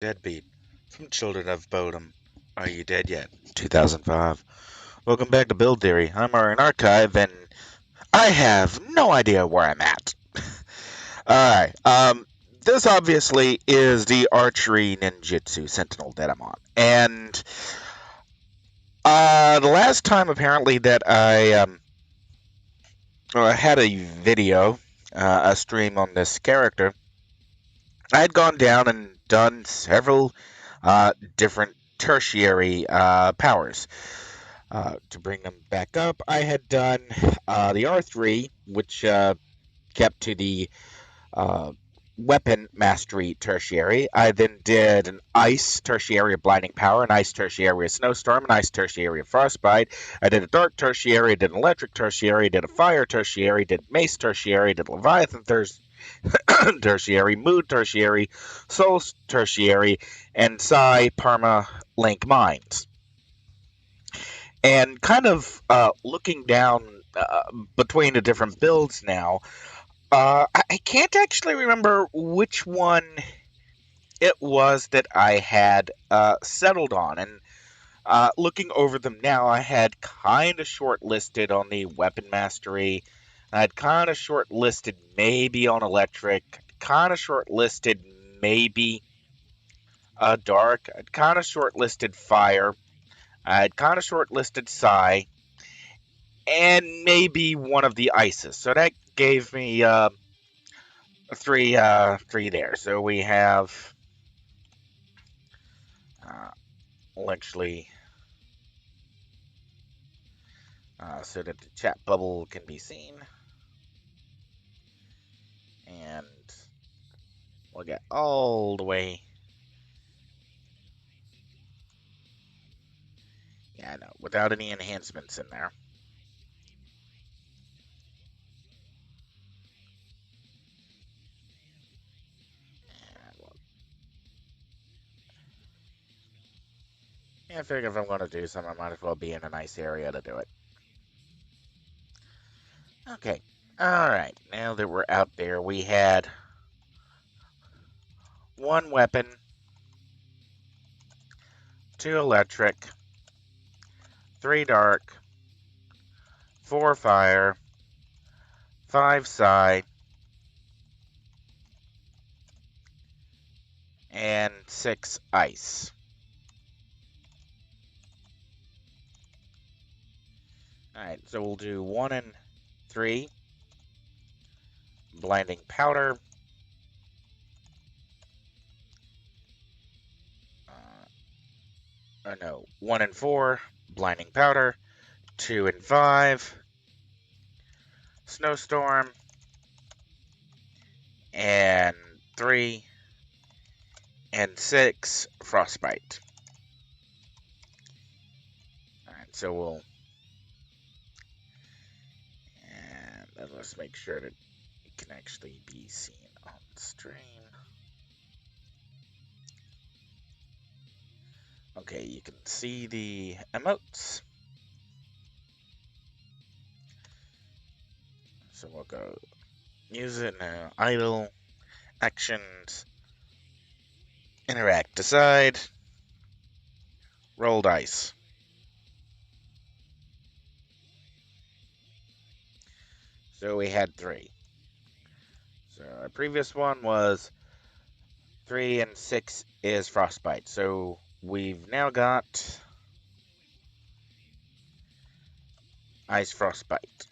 Deadbeat from Children of Bodom. Are you dead yet? 2005. Welcome back to Build Theory. I'm Aurian Archive, and I have no idea where I'm at. Alright, this obviously is the archery ninjutsu Sentinel that I'm on. And, the last time apparently that I had a video, a stream on this character, I had gone down and done several different tertiary powers. To bring them back up, I had done the R3, which kept to the uh, weapon mastery tertiary. I then did an ice tertiary of blinding power, an ice tertiary of snowstorm, an ice tertiary of frostbite. I did a dark tertiary, I did an electric tertiary, I did a fire tertiary, did mace tertiary, did leviathan tertiary, mood tertiary, soul tertiary, and psi perma link mines. And kind of looking down between the different builds now, I can't actually remember which one it was that I had settled on. And looking over them now, I had kind of shortlisted on the weapon mastery. I had kind of shortlisted maybe on electric, kind of shortlisted maybe dark, I'd kind of shortlisted fire, I'd kind of shortlisted psi, and maybe one of the ices. So that gave me three there. So we have uh, actually so that the chat bubble can be seen, and we'll get all the way. Yeah, no, without any enhancements in there. Yeah, I figure if I'm going to do something, I might as well be in a nice area to do it. Okay, alright, now that we're out there, we had one weapon, two electric, three dark, four fire, five psi, and six ice. Alright, so we'll do one and three, blinding powder, or no, one and four, blinding powder, two and five, snowstorm, and three and six, frostbite. Alright, so we'll, and let's make sure that it can actually be seen on stream. Okay, you can see the emotes. So we'll go music now, idle, actions, interact, decide, roll dice. So we had three. So our previous one was 3 and 6 is frostbite. So we've now got ice frostbite.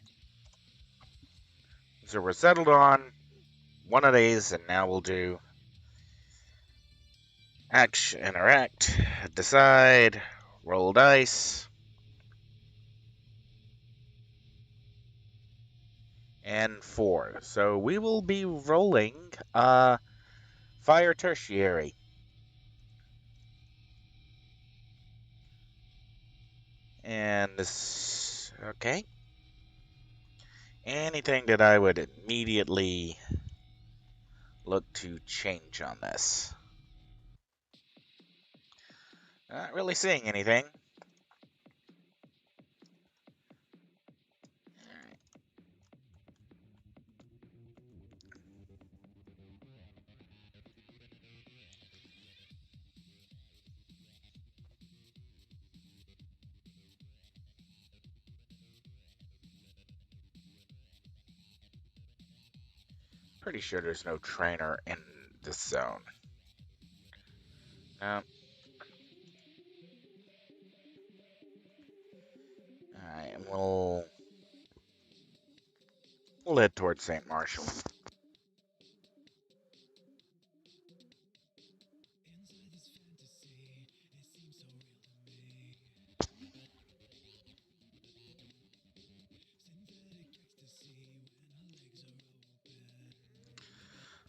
So we're settled on one of these, and now we'll do action, interact, decide, roll dice, and 4. So we will be rolling fire tertiary. And this, okay. Anything that I would immediately look to change on this? Not really seeing anything. Pretty sure there's no trainer in this zone. No. Alright, and we'll head towards St. Marshall.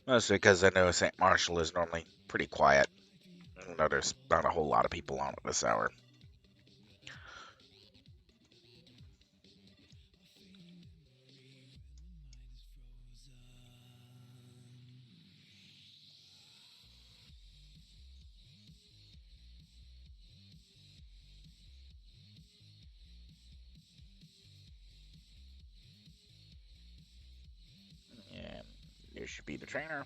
Mostly because I know St. Marshall is normally pretty quiet. You know, there's not a whole lot of people on at this hour. And there should be the trainer.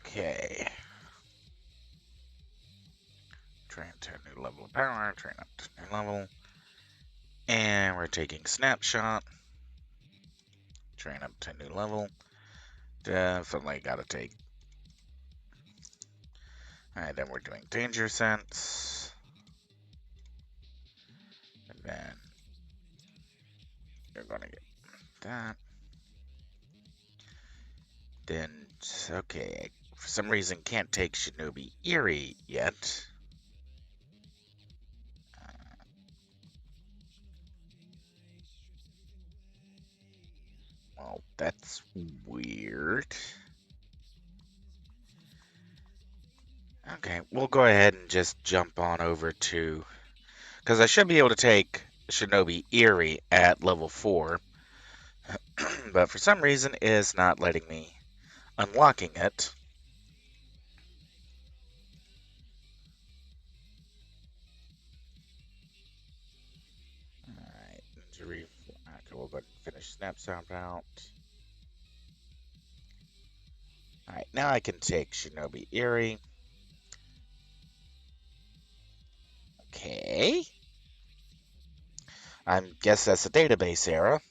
Okay. Train to a new level of power. Train up to new level. And we're taking snapshot. Train up to new level. Definitely gotta take. Alright, then we're doing danger sense. And then you're gonna get that. Then, okay, for some reason can't take Shinobi Eerie yet. Well, that's weird. Okay, we'll go ahead and just jump on over to... Because I should be able to take Shinobi Eerie at level 4. But for some reason, it is not letting me unlocking it. Alright, injury. Okay, we'll go ahead and finish Snapshot out. Alright, now I can take Shinobi Eerie. Okay. I guess that's a database error.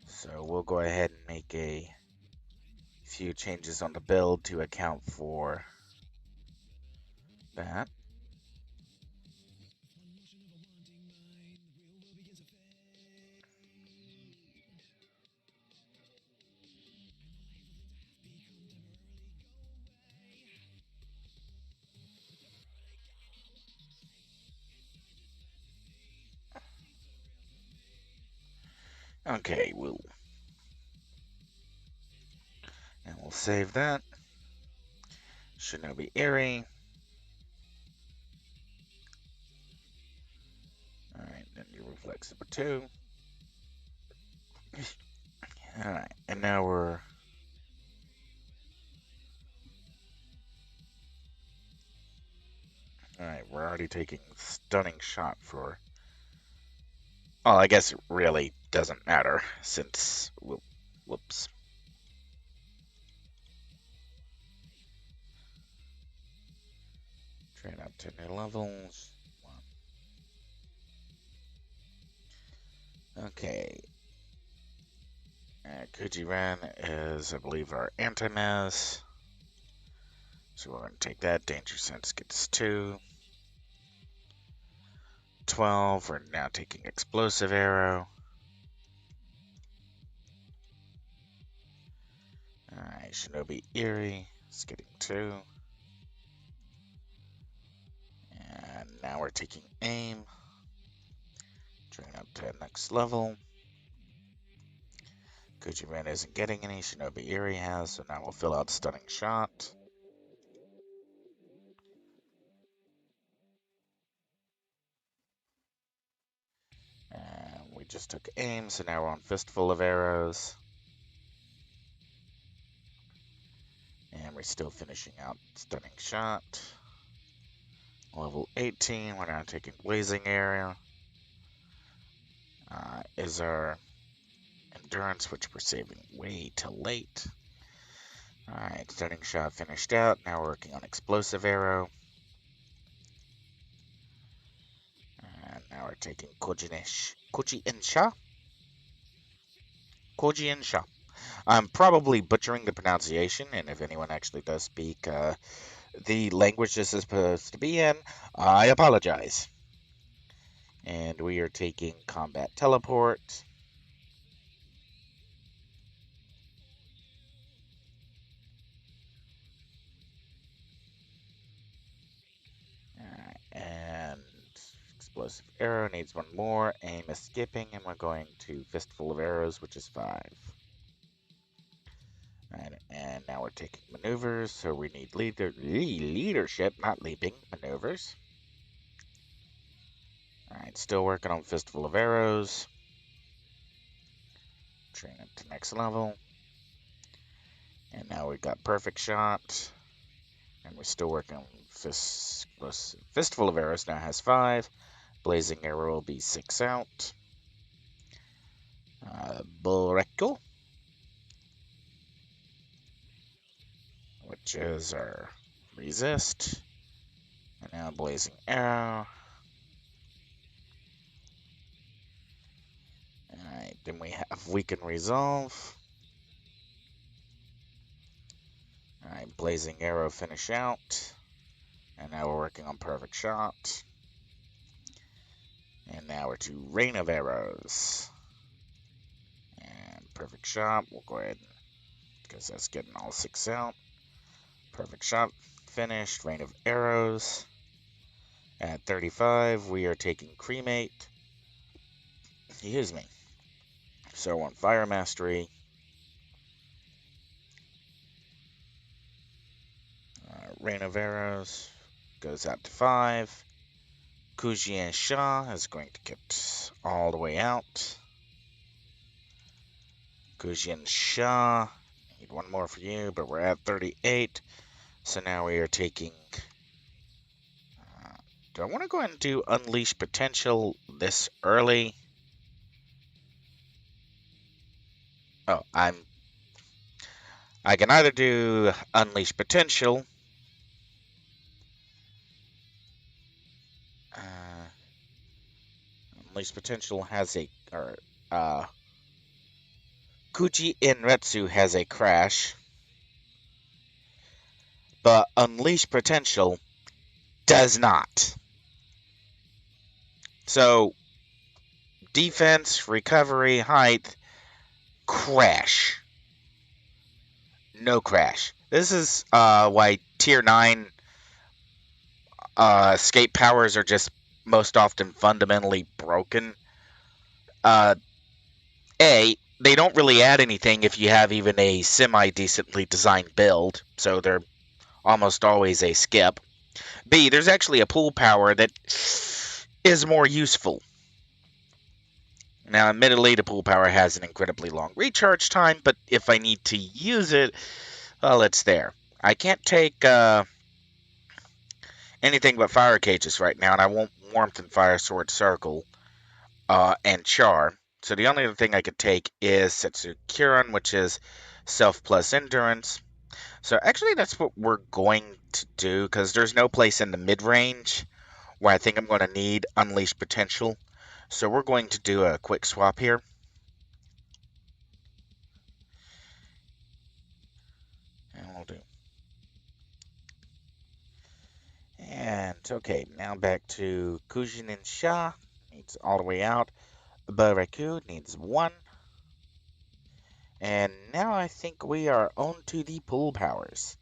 So we'll go ahead and make a few changes on the build to account for that. Okay, we'll save that. Shinobi Eerie. Alright, then your reflex number 2. Alright, and now we're... Alright, we're already taking Stunning Shot for... Well, I guess it really doesn't matter, since... Whoops. Train up to new levels. Okay. Kujiran is, I believe, our anti-mass. So we're going to take that. Danger Sense gets 2. 12. We're now taking Explosive Arrow. Alright, Shinobi Eerie is getting 2. And now we're taking Aim. Train up to next level. Kujiran isn't getting any. Shinobi Eerie has, so now we'll fill out Stunning Shot. And we just took Aim, so now we're on Fistful of Arrows. And we're still finishing out Stunning Shot. Level 18, we're now taking Blazing Area. Is our Endurance, which we're saving way too late. Alright, Stunning Shot finished out. Now we're working on Explosive Arrow. Now we're taking Koji Insha. I'm probably butchering the pronunciation, and if anyone actually does speak the language this is supposed to be in, I apologize. And we are taking combat teleport. And explosive arrow needs one more. Aim is skipping, and we're going to fistful of arrows, which is 5. And now we're taking maneuvers, so we need leadership, not leaping, maneuvers. Alright, still working on fistful of arrows. Train it to next level. And now we've got perfect shot. And we're still working on fistful of arrows, now has 5. Blazing arrow will be 6 out. Bullrecko, which is our resist. And now blazing arrow. Alright, then we have weaken resolve. Alright, blazing arrow finish out. And now we're working on perfect shot. And now we're to rain of arrows. And perfect shot, we'll go ahead, because that's getting all 6 out. Perfect shot finished, rain of arrows. At 35, we are taking cremate. Excuse me. So on fire mastery. Rain of arrows goes out to 5. Kujian Shah is going to get all the way out. Kujian Shah, need one more for you, but we're at 38. So now we are taking... do I want to go ahead and do Unleash Potential this early? Oh, I can either do Unleash Potential. Unleash Potential has a... Kuji Inretsu has a crash. But Unleash Potential does not. So, defense, recovery, height, crash. No crash. This is why Tier 9 escape powers are just most often fundamentally broken. They don't really add anything if you have even a semi-decently designed build, so they're almost always a skip. B, there's actually a pool power that is more useful. Now, admittedly, the pool power has an incredibly long recharge time, but if I need to use it, well, it's there. I can't take anything but fire cages right now, and I want warmth and fire sword circle and char. So the only other thing I could take is Setsu Kirin, which is self plus endurance. So actually, that's what we're going to do, because there's no place in the mid-range where I think I'm going to need Unleash Potential. So we're going to do a quick swap here. And we'll do. And, okay, now back to Kujin and Sha. Needs all the way out. Baraku needs 1. And now I think we are on to the pool powers.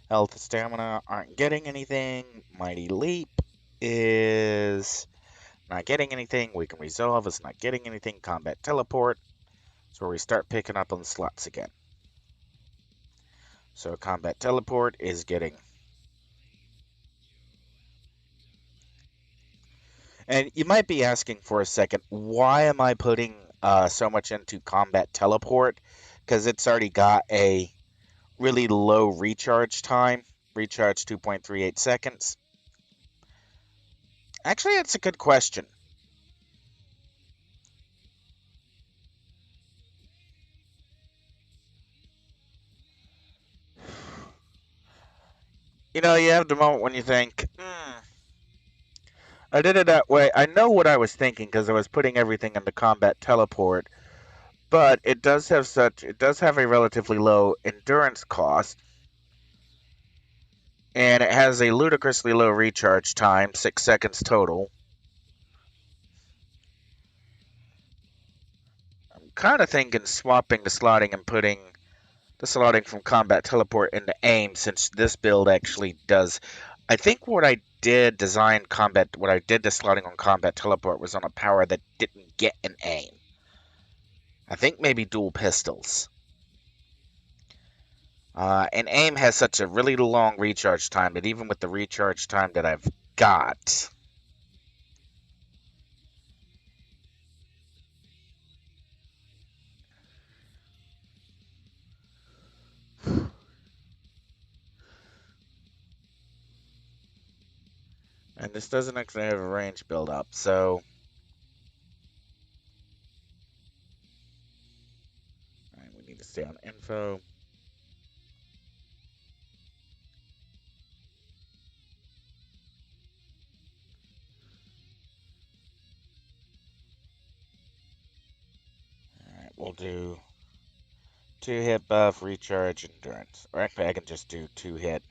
Health and stamina aren't getting anything. Mighty Leap is not getting anything. Weaken Resolve is not getting anything. Combat Teleport. So we start picking up on the slots again. So Combat Teleport is getting... And you might be asking for a second, why am I putting so much into Combat Teleport? Because it's already got a really low recharge time. Recharge 2.38 seconds. Actually, that's a good question. You know, you have the moment when you think, I did it that way. I know what I was thinking because I was putting everything into combat teleport, but it does have a relatively low endurance cost, and it has a ludicrously low recharge time, 6 seconds total. I'm kind of thinking swapping the slotting and putting the slotting from combat teleport into aim, since this build actually does. I think what I did what I did the slotting on combat teleport was on a power that didn't get an aim. I think maybe dual pistols. And aim has such a really long recharge time that even with the recharge time that I've got, and this doesn't actually have a range build up, so right, we need to stay on info. All right, we'll do 2 hit buff, recharge, endurance. Or actually, I can just do 2 hit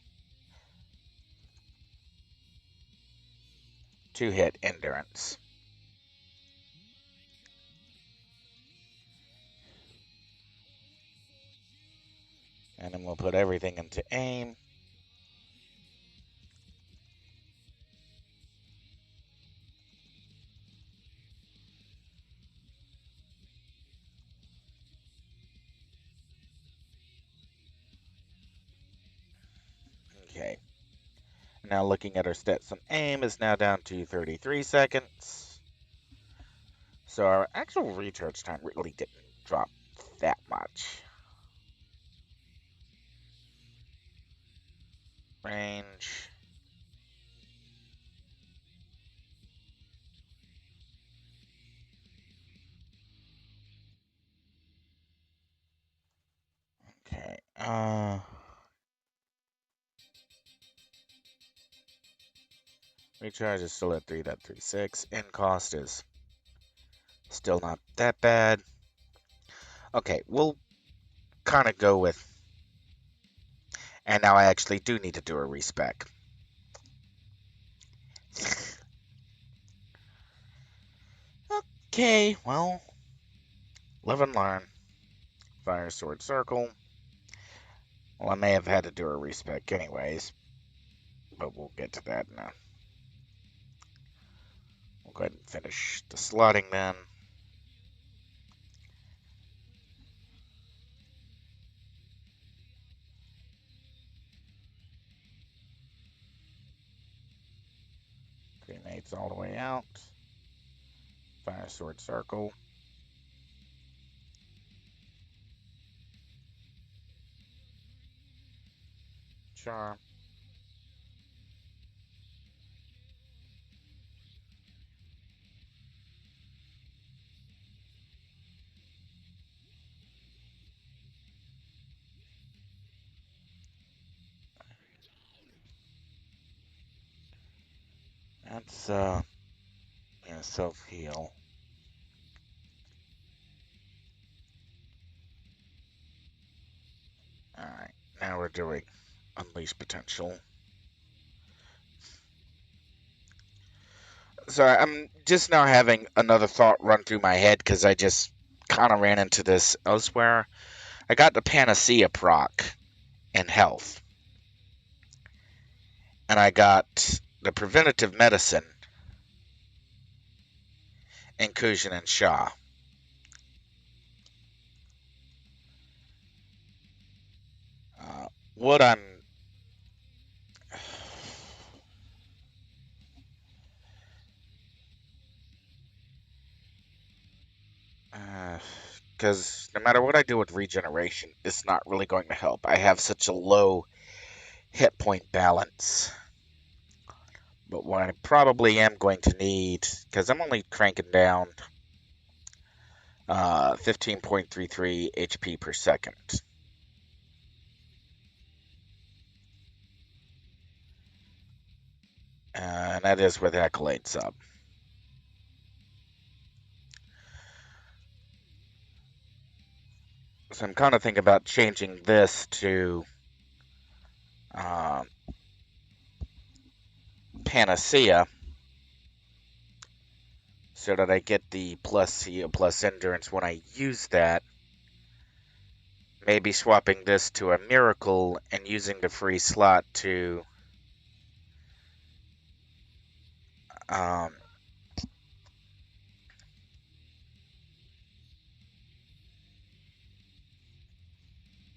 endurance. And then we'll put everything into aim. Okay. Now looking at our stats on aim is now down to 33 seconds. So our actual recharge time really didn't drop that much. Range. Okay. Recharge is still at 3.36. End cost is still not that bad. Okay, we'll kind of go with. And now I actually do need to do a respec. Okay, well, live and learn. Fire sword circle. Well, I may have had to do a respec anyways, but we'll get to that now. We'll go ahead and finish the slotting then. Grenades all the way out. Fire sword circle. Charm. That's self heal. Alright, now we're doing Unleash Potential. Sorry, I'm just now having another thought run through my head because I just kind of ran into this elsewhere. I got the Panacea proc in health, and I got the Preventative Medicine in Kujin and Shah. What I'm because no matter what I do with regeneration, it's not really going to help. I have such a low hit point balance. But what I probably am going to need, because I'm only cranking down 15.33 HP per second. And and that is with Accolades up. So I'm kind of thinking about changing this to um, Panacea so that I get the plus heal plus endurance when I use that. Maybe swapping this to a miracle and using the free slot to um,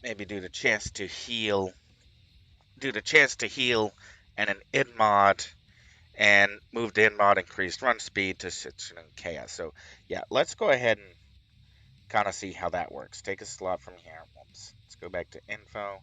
maybe do the chance to heal and an in mod and move the in mod increased run speed to Citizen and Chaos. So yeah, let's go ahead and kind of see how that works. Take a slot from here. Oops. Let's go back to info.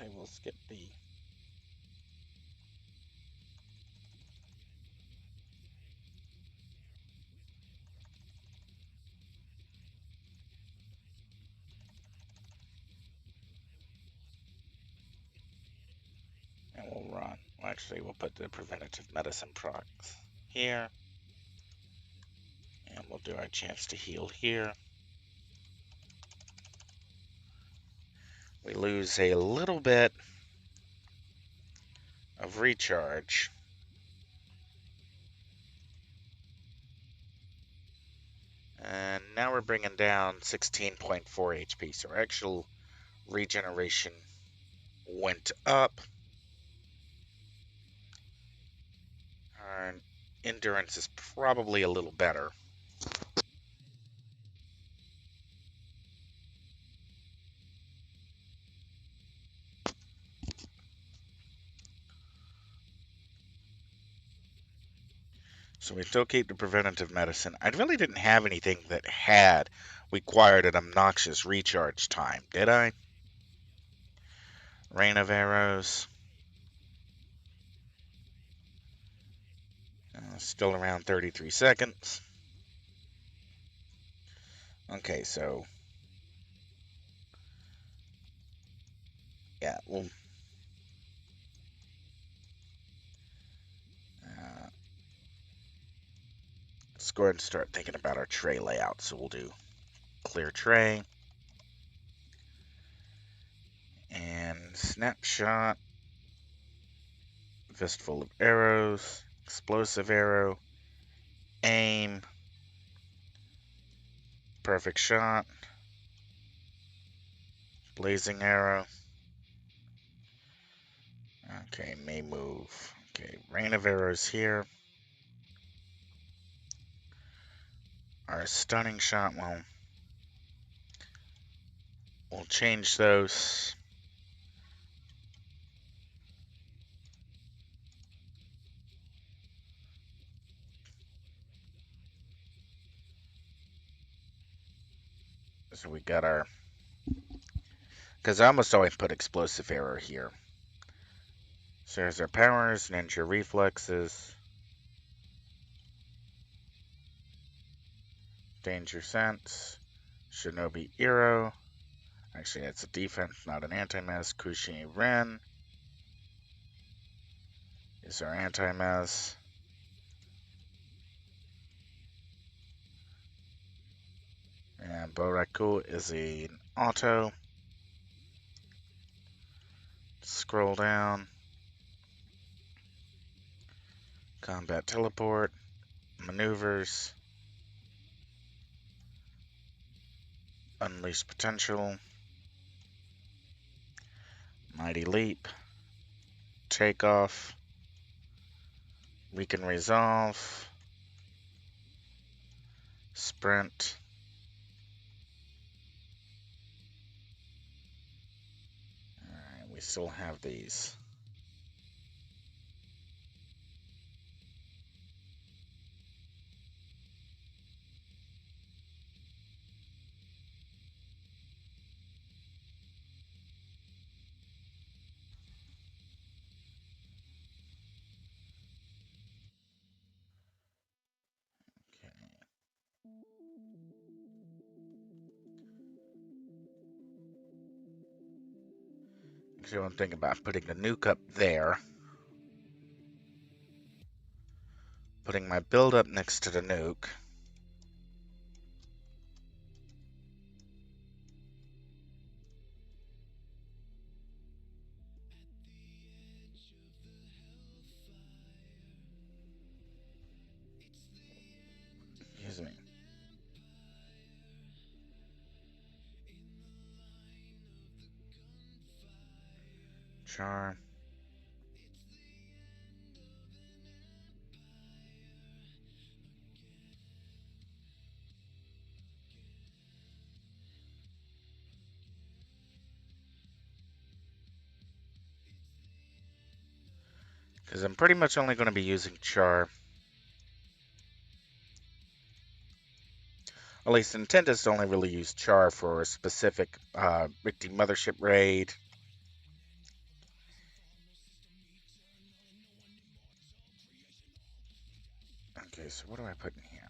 Actually, we'll skip the. And we'll run. Well, actually, we'll put the preventative medicine products here. And we'll do our chance to heal here. We lose a little bit of recharge. And now we're bringing down 16.4 HP. So our actual regeneration went up. Our endurance is probably a little better. So we still keep the preventative medicine. I really didn't have anything that had required an obnoxious recharge time, did I? Rain of Arrows. Still around 33 seconds. Okay, so yeah, we'll let's go ahead and start thinking about our tray layout. So we'll do clear tray and snapshot, fistful of arrows, explosive arrow, aim, perfect shot, blazing arrow. Okay, may move. Okay, rain of arrows here. Our stunning shot, well, we'll change those. So we got our, because I almost always put explosive arrow here. So there's our powers, ninja reflexes, danger sense, shinobi arrow. Actually, that's a defense, not an anti-mez. Kushi Ren is our anti-mez. And Boraku is an auto. Scroll down. Combat teleport. Maneuvers. Unleash potential. Mighty leap. Takeoff. Weaken resolve. Sprint. Alright, we still have these. So I'm thinking about putting the nuke up there. Putting my build up next to the nuke. Excuse me. Char. Because I'm pretty much only going to be using Char. At least intent is to only really use Char for a specific Rigby Mothership raid. Okay, so what do I put in here?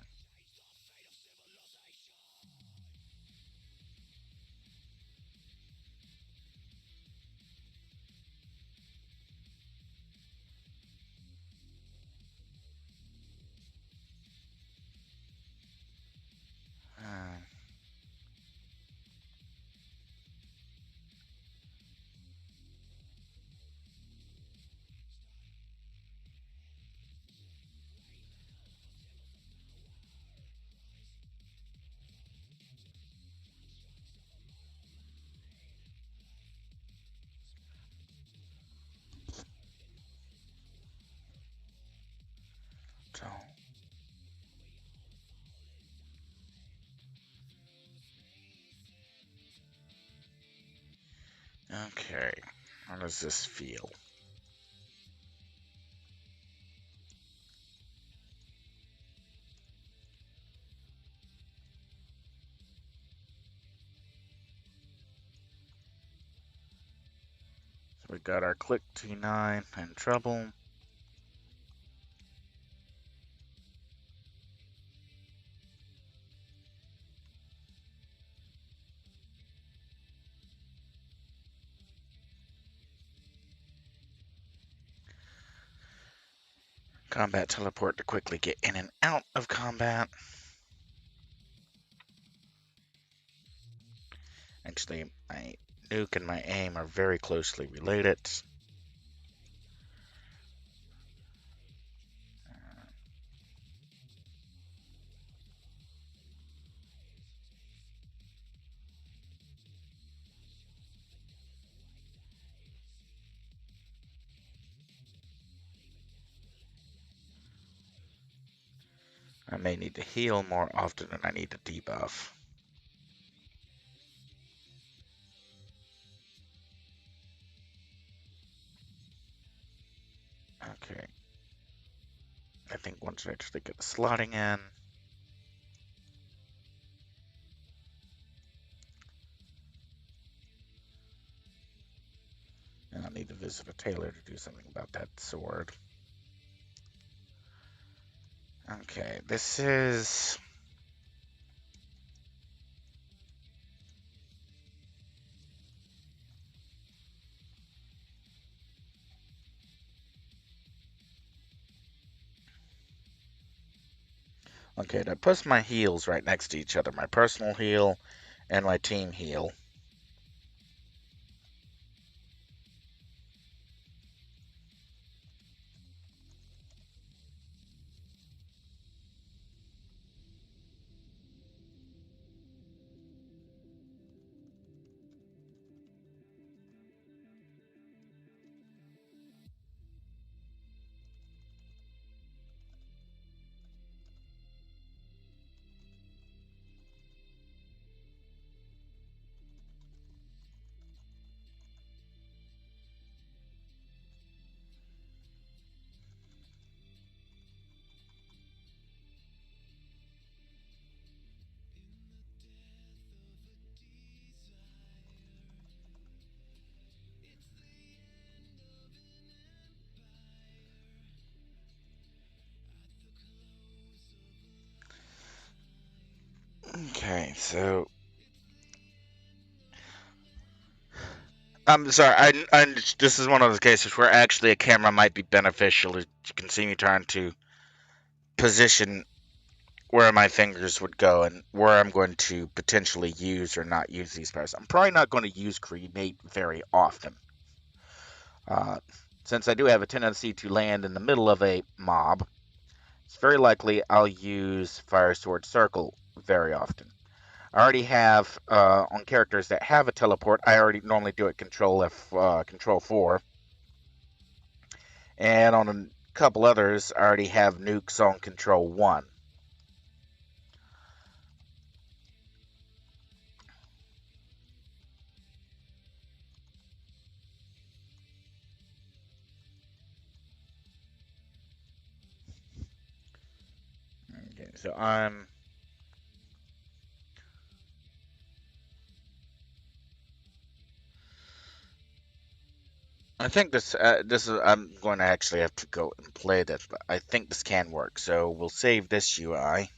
So, okay, how does this feel? So we got our Click T9 in trouble. Combat teleport to quickly get in and out of combat. Actually, my nuke and my aim are very closely related. I may need to heal more often than I need to debuff. Okay. I think once I actually get the slotting in, and I'll need to visit a tailor to do something about that sword. Okay, this is... Okay, that puts my heals right next to each other. My personal heal and my team heal. Okay, so I'm sorry. This is one of those cases where actually a camera might be beneficial. You can see me trying to position where my fingers would go and where I'm going to potentially use or not use these powers. I'm probably not going to use Cremate very often. Uh, since I do have a tendency to land in the middle of a mob, it's very likely I'll use Fire Sword Circle very often. I already have, on characters that have a teleport, I already normally do it Control F, Control 4. And on a couple others, I already have nukes on Control 1. Okay, so I think this is. I'm going to actually have to go and play this, but I think this can work. So we'll save this UI.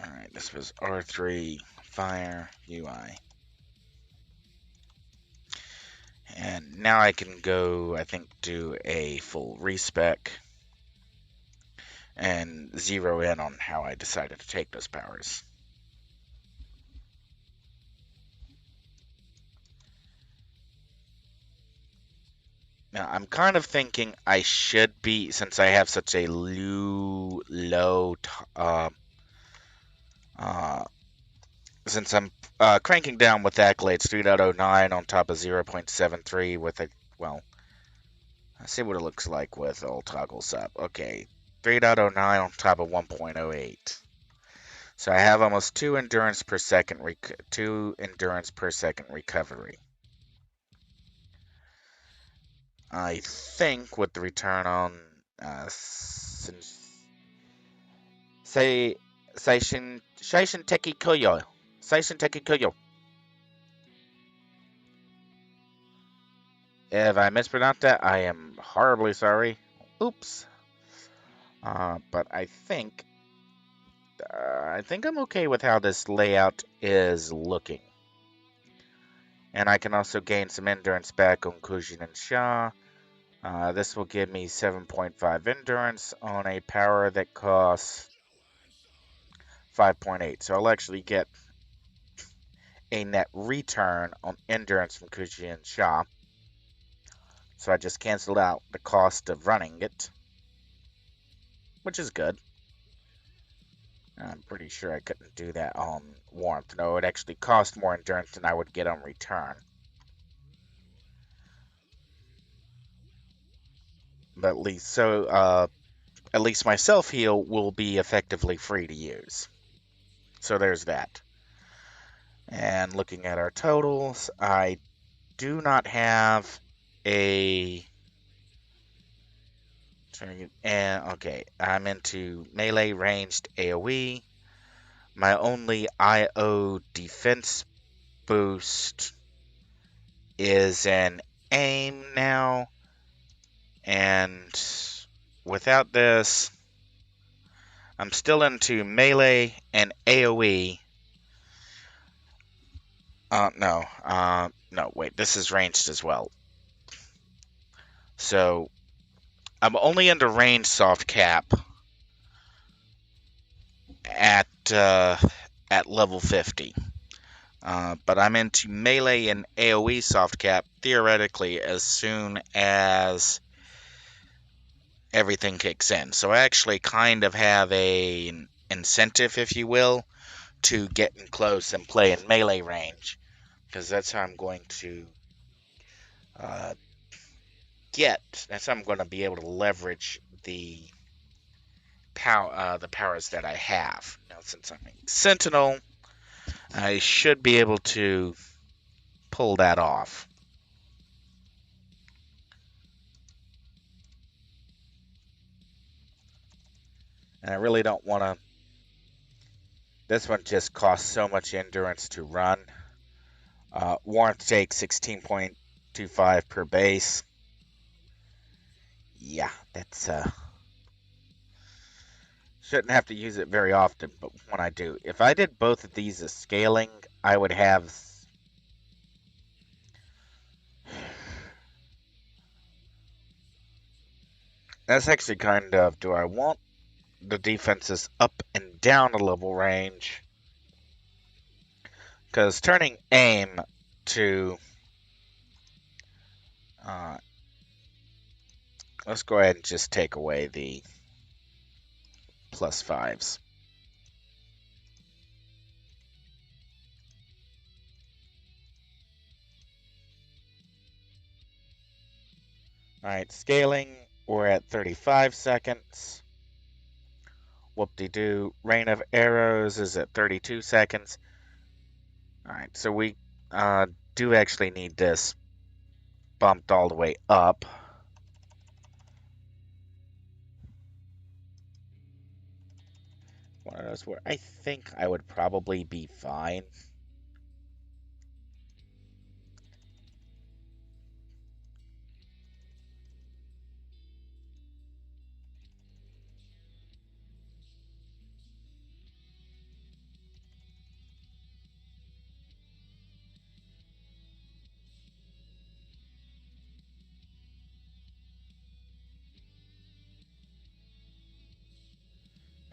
All right, this was R3 Fire UI, and now I can go. I think do a full respec and zero in on how I decided to take those powers. Now, I'm kind of thinking I should be, since I have such a low, uh, since I'm cranking down with accolades 3.09 on top of 0.73 with a, well, let's see what it looks like with all toggles up. Okay, 3.09 on top of 1.08. So I have almost 2 endurance per second recovery. I think with the return on say Seishin Teki Koyo. Seishin Teki Koyo. If I mispronounced that, I am horribly sorry. Oops. But I think I'm okay with how this layout is looking. And I can also gain some endurance back on Kujin and Sha. This will give me 7.5 endurance on a power that costs 5.8. So I'll actually get a net return on endurance from Kujin and Sha. So I just canceled out the cost of running it, which is good. I'm pretty sure I couldn't do that on Warmth. No, it actually cost more endurance than I would get on return. But at least my self heal will be effectively free to use. So there's that. And looking at our totals, I do not have a. And okay, I'm into melee ranged AoE. My only IO defense boost is an aim now, and without this, I'm still into melee and AoE. No, wait, this is ranged as well. So I'm only into range soft cap at at level 50. But I'm into melee and AoE soft cap theoretically as soon as everything kicks in. So I actually kind of have an incentive, if you will, to get in close and play in melee range, because that's how I'm going to uh, that's how I'm going to be able to leverage the powers that I have. Now, since I'm a Sentinel, I should be able to pull that off. And I really don't want to This one just costs so much endurance to run. Warmth takes 16.25 per base. Yeah, that's shouldn't have to use it very often, but when I do, if I did both of these as scaling, I would have. That's actually kind of. Do I want the defenses up and down a level range? Because turning aim to. Uh, let's go ahead and just take away the plus fives. Alright, scaling, we're at 35 seconds. Whoop-de-doo. Rain of arrows is at 32 seconds. Alright, so we uh, do actually need this bumped all the way up. One of those where I think I would probably be fine.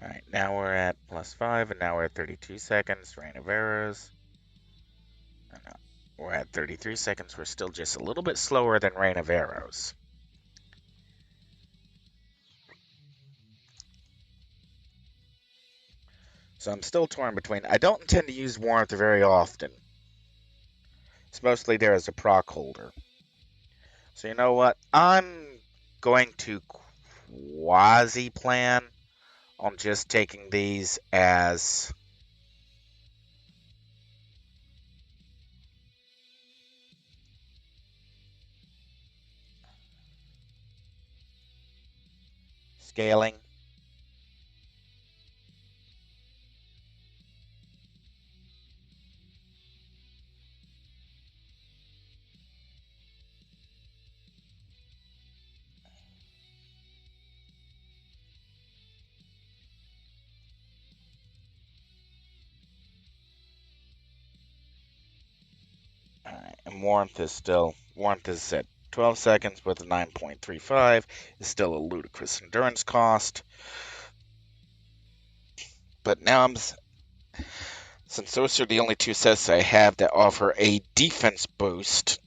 Alright, now we're at plus 5, and now we're at 32 seconds. Rain of arrows. We're at 33 seconds. We're still just a little bit slower than Rain of Arrows. So I'm still torn between. I don't intend to use Warmth very often. It's mostly there as a proc holder. So you know what? I'm going to quasi plan on just taking these as scaling. Alright, and warmth is at 12 seconds with a 9.35. Is still a ludicrous endurance cost. But now since those are the only two sets I have that offer a defense boost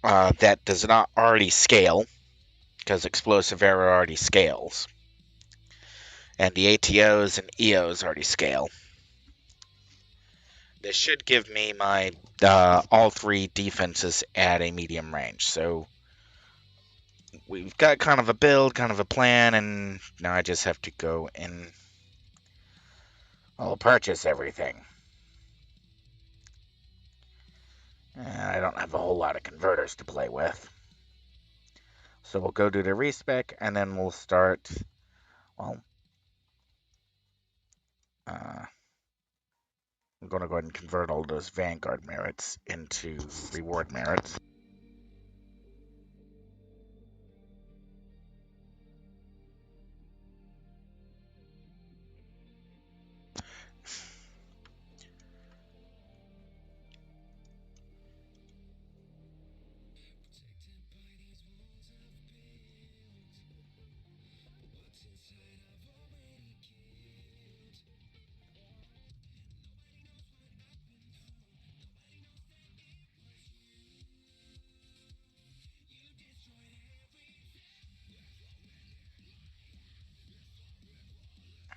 that does not already scale, because explosive arrow already scales, and the ATOs and EOs already scale. This should give me my all three defenses at a medium range. So we've got kind of a build, kind of a plan, and now I just have to go and I'll purchase everything. I don't have a whole lot of converters to play with. So we'll go do the respec, and then we'll start, well, I'm going to go ahead and convert all those Vanguard merits into reward merits.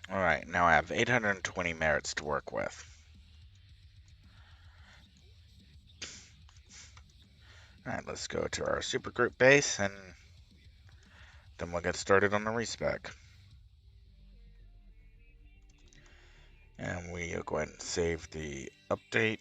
Alright, now I have 820 merits to work with. Alright, let's go to our supergroup base, and then we'll get started on the respec. And we'll go ahead and save the update.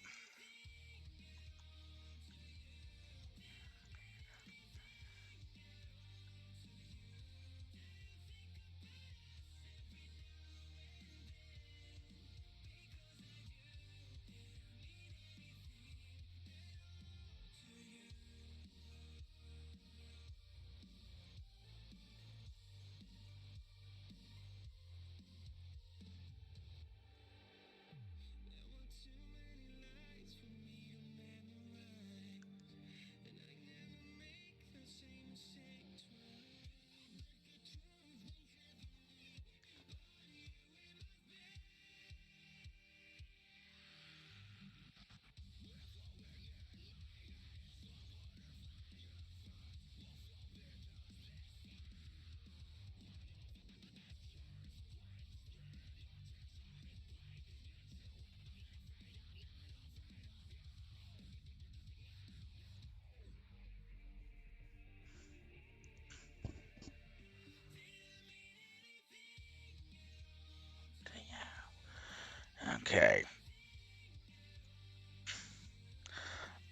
Okay.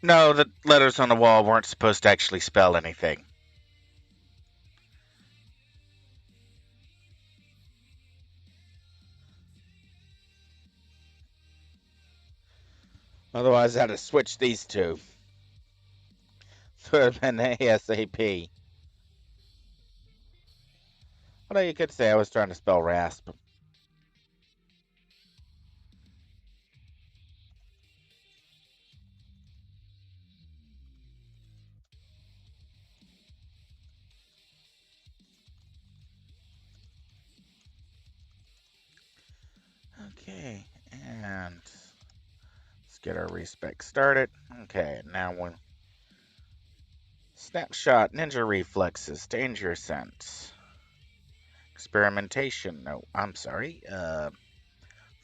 No, the letters on the wall weren't supposed to actually spell anything. Otherwise, I'd have switched these two. So it would have been ASAP. Although you could say I was trying to spell rasp. Okay, and let's get our respec started. Okay, now one. Snapshot, ninja reflexes, danger sense. Experimentation, no, I'm sorry.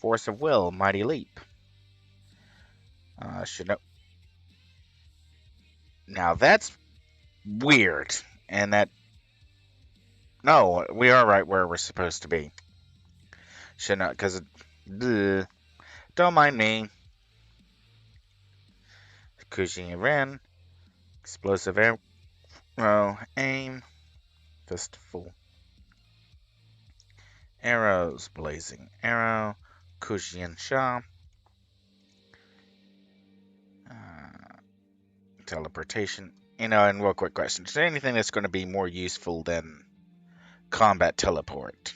Force of will, mighty leap. Should know. Now that's weird. And that. No, we are right where we're supposed to be. Should not, because. Don't mind me. Kuji Ren. Explosive arrow. Aim. Fistful. Arrows. Blazing arrow. Kujian Sha. Teleportation. And real quick question. Is there anything that's going to be more useful than combat teleport?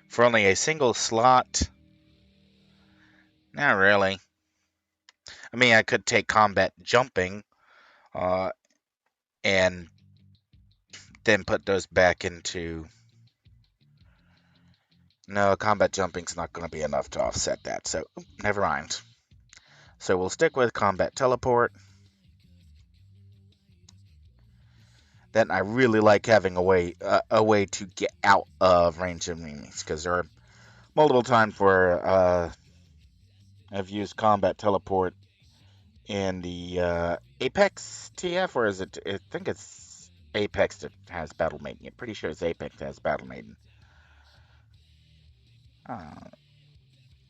For only a single slot? Not really. I mean, I could take combat jumping and then put those back into. No, combat jumping's not going to be enough to offset that, so never mind. So we'll stick with combat teleport. Then I really like having a way to get out of range of enemies, because there are multiple times where I've used combat teleport in the Apex TF, or is it? I think it's Apex that has Battle Maiden. I'm pretty sure it's Apex that has Battle Maiden.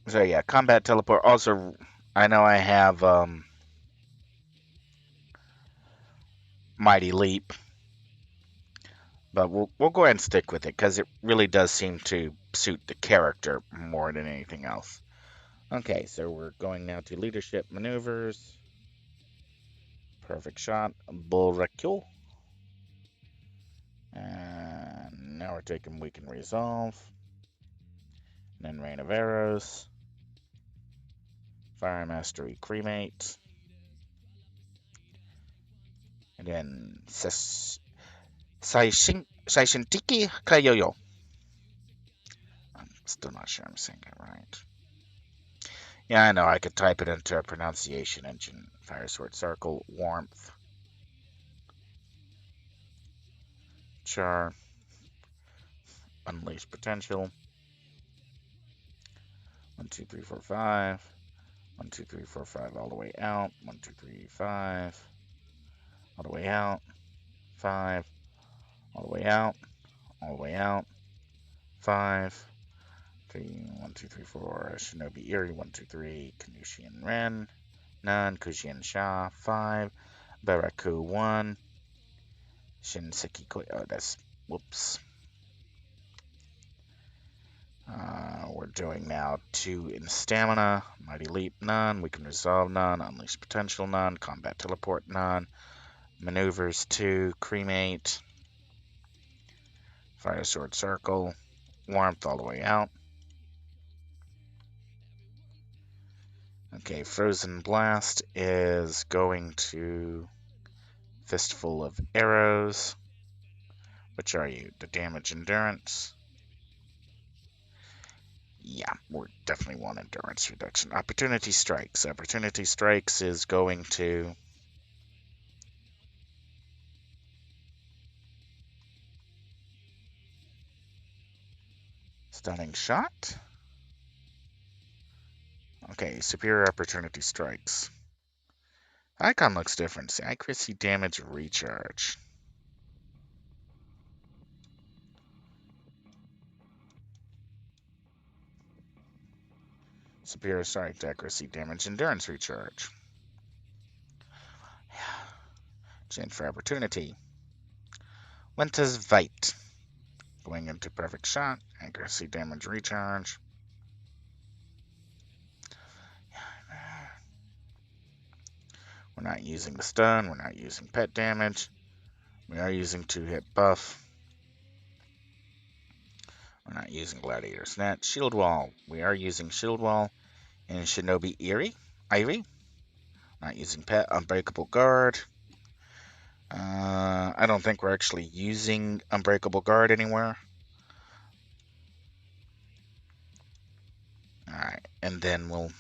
So yeah, combat teleport. Also, I know I have Mighty Leap, but we'll go ahead and stick with it because it really does seem to suit the character more than anything else. Okay, so we're going now to leadership maneuvers. Perfect shot, bull recul. And now we're taking weaken resolve. And then rain of arrows. Fire mastery cremate. And then Saishintiki Kayoyo. I'm still not sure I'm saying it right. Yeah, I know. I could type it into a pronunciation engine. Fire sword circle, warmth, char, unleash potential. 1, 2, 3, 4, 5. 1, 2, 3, 4, 5 all the way out. 1, 2, 3, 5 all the way out. 5 all the way out. All the way out. 5. 3, 1, 2, 3, 4. Shinobi Iri. 1, 2, 3. Kanushian Ren. None. Kujian Sha. 5. Baraku 1. Shinseki Koi. Oh, that's. Whoops. We're doing now 2 in stamina. Mighty Leap, none. We can resolve, none. Unleash potential, none. Combat teleport, none. Maneuvers, 2. Cremate. Fire sword circle. Warmth all the way out. Okay, Frozen Blast is going to Fistful of Arrows. Which are you? The damage endurance. Yeah, we're definitely want endurance reduction. Opportunity Strikes. Opportunity Strikes is going to Stunning Shot. Okay, Superior Opportunity Strikes. Icon looks different. See, accuracy, damage, recharge. Superior strike, accuracy, damage, endurance recharge. Change for opportunity. Winter's Vite. Going into perfect shot, accuracy, damage, recharge. We're not using the stun, we're not using pet damage. We are using 2-hit buff. We're not using Gladiator's Net. Shield Wall. We are using Shield Wall and Shinobi Ivy. Not using Pet. Unbreakable Guard. I don't think we're actually using Unbreakable Guard anywhere. Alright, and then we'll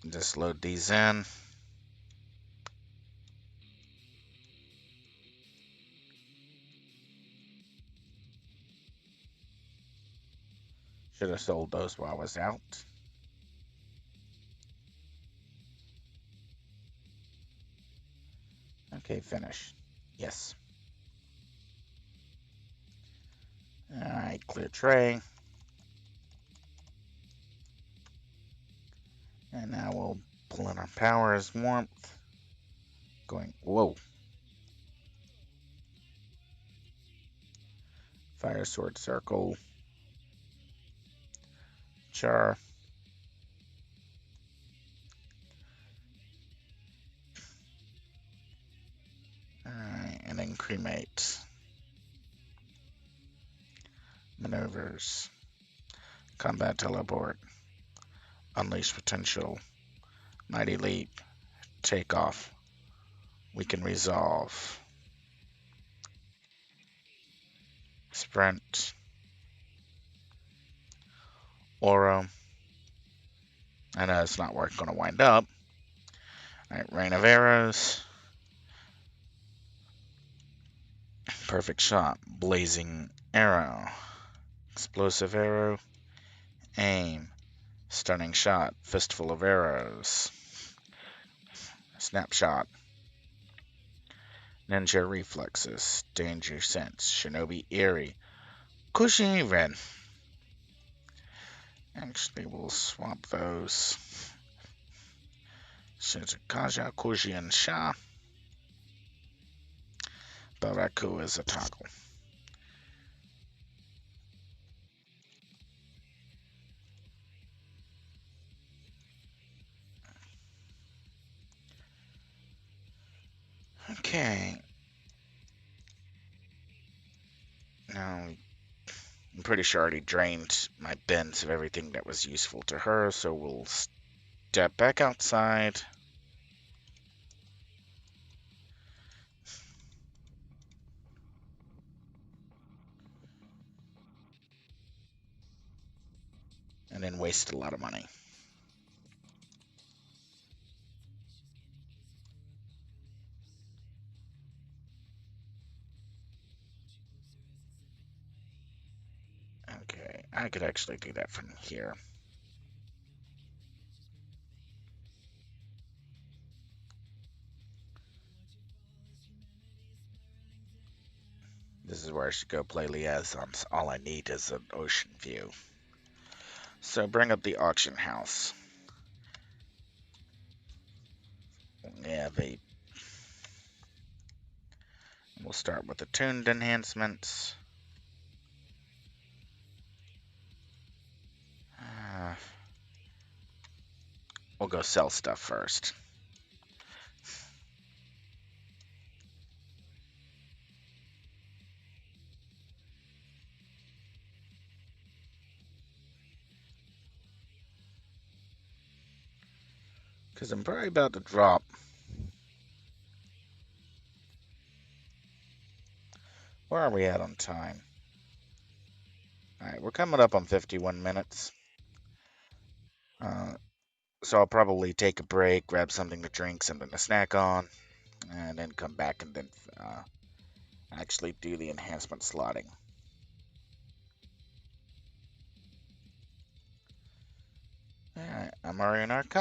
just load these in. Should have sold those while I was out. Okay, finish. Yes. Alright, clear tray. And now we'll pull in our powers, warmth. Going, whoa. Fire sword circle. Char. Alright, and then cremate. Maneuvers. Combat teleport. Unleash potential. Mighty leap. Take off. We can resolve. Sprint. Aura. I know it's not where it's going to wind up. Alright, Rain of Arrows. Perfect shot. Blazing arrow. Explosive arrow. Aim. Stunning shot. Fistful of arrows. Snapshot. Ninja reflexes. Danger sense. Shinobi Eerie. Kushiren. Actually, we'll swap those. Shizukaja, Kuji, Sha. Baraku is a toggle. Okay. Now, I'm pretty sure I already drained my bins of everything that was useful to her, so we'll step back outside. And then waste a lot of money. Okay, I could actually do that from here. This is where I should go play Liaisons. All I need is an ocean view. So bring up the auction house. Yeah, we'll start with the tuned enhancements. We'll go sell stuff first. Because I'm probably about to drop. Where are we at on time? Alright, we're coming up on 51 minutes. So I'll probably take a break, grab something to drink, something to snack on, and then come back and then actually do the enhancement slotting. Alright, I'm Aurian.